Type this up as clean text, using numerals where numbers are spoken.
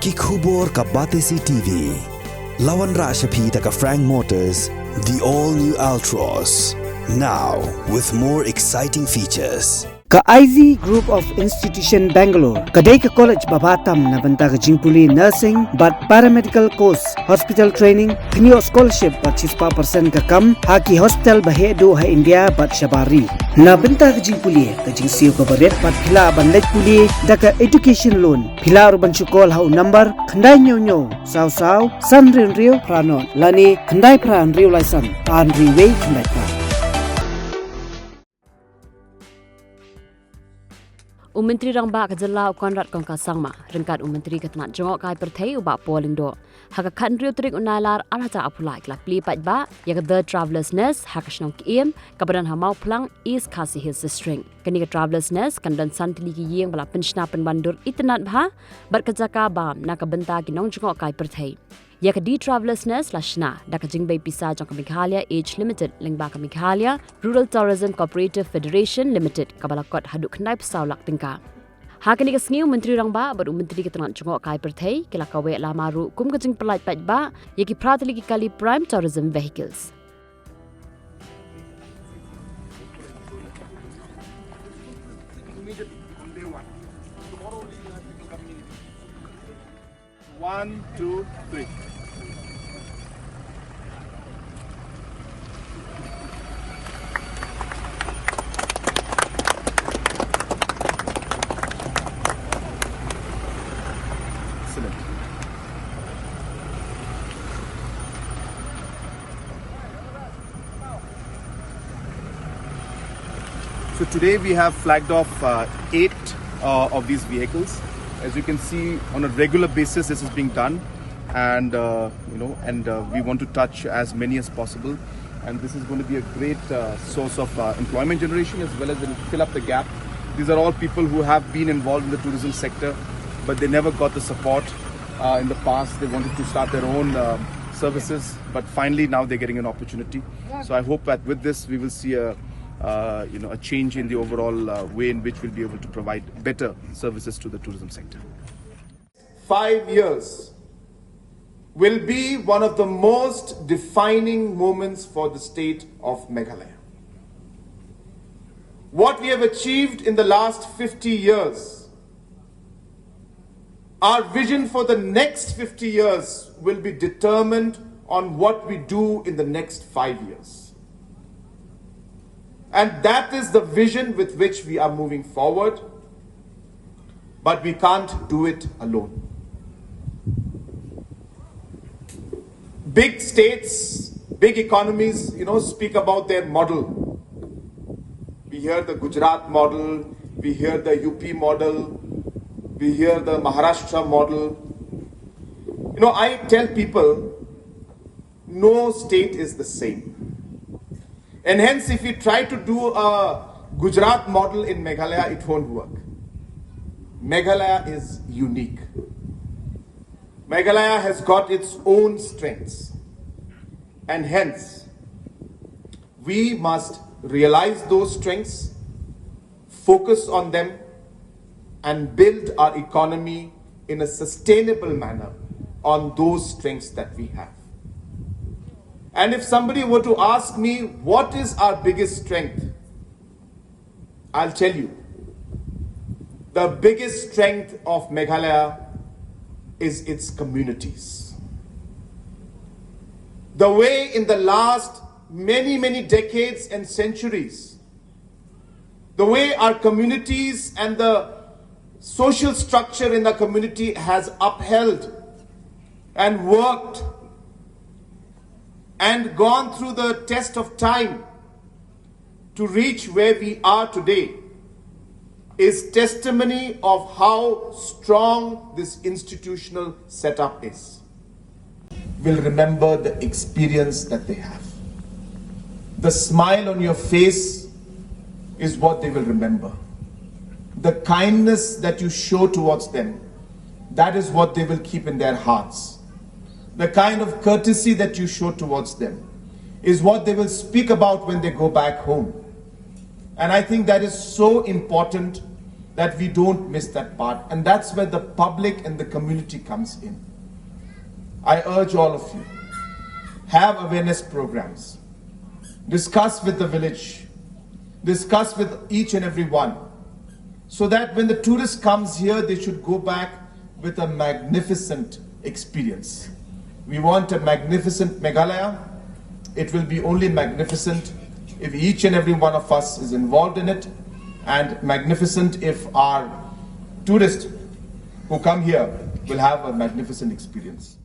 Kikubor ka Batesi TV. Lawan Rashapi taka Frank Motors, the all-new Altros. Now, with more exciting features. Ka IZ Group of Institution Bangalore, kadai ka college babatam na banta ka jingpuli nursing but paramedical course, hospital training, kniyo scholarship but 6% ka kam, haki hospital bahedo ha India but shabari. Na banta ka jingpuli ka jingsiyo ka baret but pila bandaj puli da ka education loan. Pila urban chukol ha number khandai nyo saw san rio pranon lani khandai pran rio license an riway khandai pra. Menteri Rangba Kajala Konrad Kongka Sangma Rengkat Menteri Nongjngohkai Pyrthei uba Polindo Haka kan rio trik unalar alata apulai klapli patba yak the travelers nest hakashnong Kyiem kabadan hamau plang East Khasi Hills District kani ka travelers nest kandan santili ki yeng bala penshna penbandur itnat bha bar kajaka bam nakabenta ki Nongjngohkai Pyrthei yak di travelers nest lashna dak jingbei pisa jong Meghalaya Age Limited lingba ka Meghalaya Rural Tourism Cooperative Federation Limited kabalakot haduk knai pesau lak tingka Hakani ka sniu Menteri Rangba bar Menteri ka Nongjngohkai Pyrthei kila kawe lamaru kum ka jing pelait patba yaki pratli ki kali prime tourism vehicles 1, 2, 3. Excellent. So today we have flagged off 8 of these vehicles. As you can see, on a regular basis, this is being done, and we want to touch as many as possible. And this is going to be a great source of employment generation, as well as it will fill up the gap. These are all people who have been involved in the tourism sector, but they never got the support in the past. They wanted to start their own services, but finally now they're getting an opportunity. So I hope that with this we will see a change in the overall way in which we'll be able to provide better services to the tourism sector. 5 years will be one of the most defining moments for the state of Meghalaya. What we have achieved in the last 50 years, our vision for the next 50 years will be determined on what we do in the next 5 years. And that is the vision with which we are moving forward, but we can't do it alone. Big states, big economies, speak about their model. We hear the Gujarat model, we hear the UP model, we hear the Maharashtra model. I tell people, no state is the same. And hence, if we try to do a Gujarat model in Meghalaya, it won't work. Meghalaya is unique. Meghalaya has got its own strengths. And hence, we must realize those strengths, focus on them, and build our economy in a sustainable manner on those strengths that we have. And if somebody were to ask me, what is our biggest strength? I'll tell you. The biggest strength of Meghalaya is its communities. The way in the last many decades and centuries, the way our communities and the social structure in the community has upheld and worked and gone through the test of time to reach where we are today is testimony of how strong this institutional setup is. Will remember the experience that they have. The smile on your face is what they will remember. The kindness that you show towards them, that is what they will keep in their hearts. The kind of courtesy that you show towards them is what they will speak about when they go back home. And I think that is so important that we don't miss that part. And that's where the public and the community comes in. I urge all of you, have awareness programs. Discuss with the village. Discuss with each and every one. So that when the tourist comes here, they should go back with a magnificent experience. We want a magnificent Meghalaya. It will be only magnificent if each and every one of us is involved in it, and magnificent if our tourists who come here will have a magnificent experience.